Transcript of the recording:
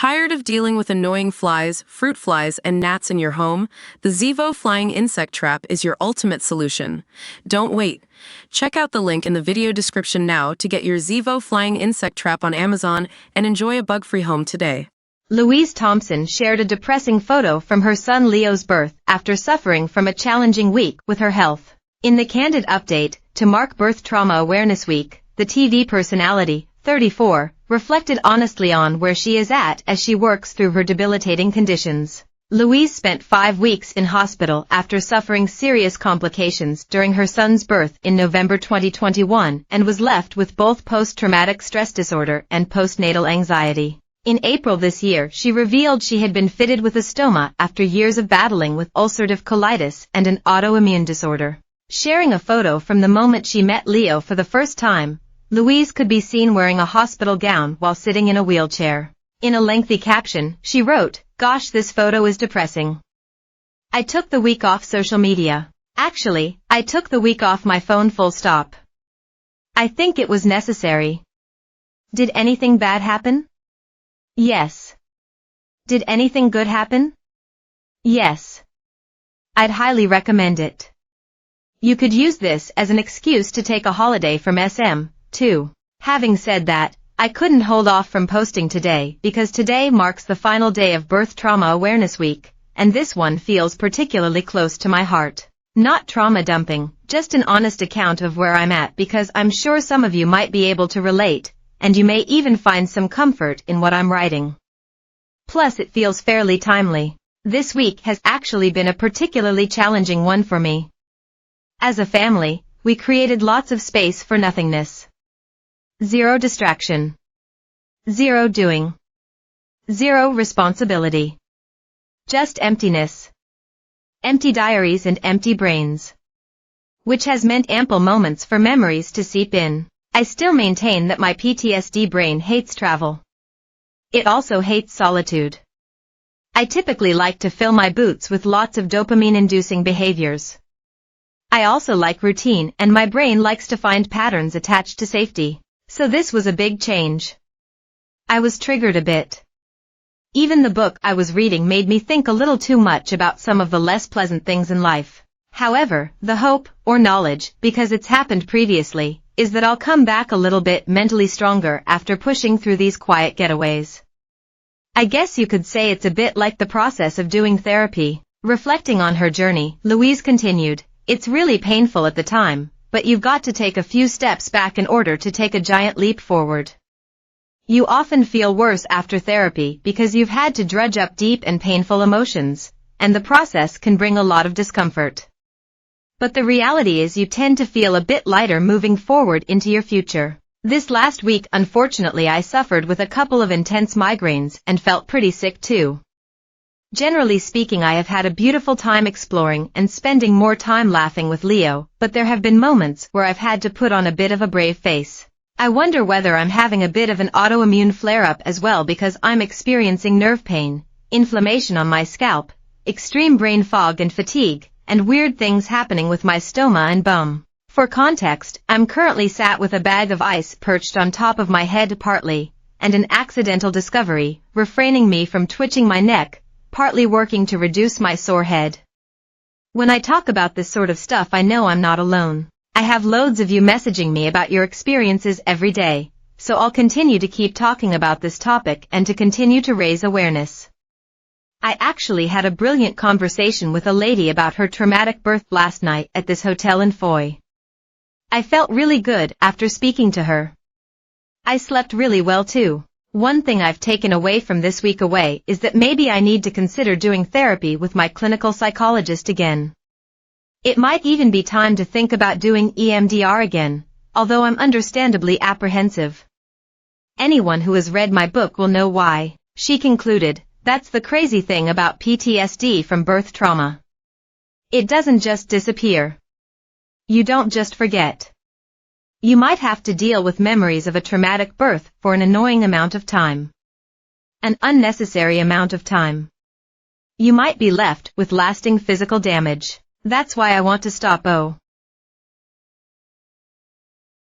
Tired of dealing with annoying flies, fruit flies, and gnats in your home? The Zevo Flying Insect Trap is your ultimate solution. Don't wait. Check out the link in the video description now to get your Zevo Flying Insect Trap on Amazon and enjoy a bug-free home today. Louise Thompson shared a depressing photo from her son Leo's birth after suffering from a challenging week with her health. In the candid update, to mark Birth Trauma Awareness Week, the TV personality, 34, reflected honestly on where she is at as she works through her debilitating conditions. Louise spent 5 weeks in hospital after suffering serious complications during her son's birth in November 2021 and was left with both post-traumatic stress disorder and postnatal anxiety. In April this year, she revealed she had been fitted with a stoma after years of battling with ulcerative colitis and an autoimmune disorder. Sharing a photo from the moment she met Leo for the first time, Louise could be seen wearing a hospital gown while sitting in a wheelchair. In a lengthy caption, she wrote, "Gosh, this photo is depressing. I took the week off social media. Actually, I took the week off my phone full stop. I think it was necessary. Did anything bad happen? Yes. Did anything good happen? Yes. I'd highly recommend it. You could use this as an excuse to take a holiday from SM, too. Having said that, I couldn't hold off from posting today because today marks the final day of Birth Trauma Awareness Week, and this one feels particularly close to my heart. Not trauma dumping, just an honest account of where I'm at because I'm sure some of you might be able to relate, and you may even find some comfort in what I'm writing. Plus it feels fairly timely. This week has actually been a particularly challenging one for me. As a family, we created lots of space for nothingness. Zero distraction. Zero doing. Zero responsibility. Just emptiness. Empty diaries and empty brains. Which has meant ample moments for memories to seep in. I still maintain that my PTSD brain hates travel. It also hates solitude. I typically like to fill my boots with lots of dopamine-inducing behaviors. I also like routine and my brain likes to find patterns attached to safety. So this was a big change. I was triggered a bit. Even the book I was reading made me think a little too much about some of the less pleasant things in life. However, the hope, or knowledge, because it's happened previously, is that I'll come back a little bit mentally stronger after pushing through these quiet getaways. I guess you could say it's a bit like the process of doing therapy. Reflecting on her journey, Louise continued, "It's really painful at the time, but you've got to take a few steps back in order to take a giant leap forward. You often feel worse after therapy because you've had to dredge up deep and painful emotions, and the process can bring a lot of discomfort. But the reality is you tend to feel a bit lighter moving forward into your future. This last week, unfortunately, I suffered with a couple of intense migraines and felt pretty sick too. Generally speaking, I have had a beautiful time exploring and spending more time laughing with Leo, but there have been moments where I've had to put on a bit of a brave face. I wonder whether I'm having a bit of an autoimmune flare-up as well because I'm experiencing nerve pain, inflammation on my scalp, extreme brain fog and fatigue, and weird things happening with my stoma and bum. For context, I'm currently sat with a bag of ice perched on top of my head partly, and an accidental discovery, refraining me from twitching my neck, partly working to reduce my sore head. When I talk about this sort of stuff, I know I'm not alone. I have loads of you messaging me about your experiences every day, so I'll continue to keep talking about this topic and to continue to raise awareness. I actually had a brilliant conversation with a lady about her traumatic birth last night at this hotel in Foy. I felt really good after speaking to her. I slept really well too. One thing I've taken away from this week away is that maybe I need to consider doing therapy with my clinical psychologist again. It might even be time to think about doing EMDR again, although I'm understandably apprehensive. Anyone who has read my book will know why. She concluded, "That's the crazy thing about PTSD from birth trauma. It doesn't just disappear. You don't just forget. You might have to deal with memories of a traumatic birth for an annoying amount of time. An unnecessary amount of time. You might be left with lasting physical damage. That's why I want to stop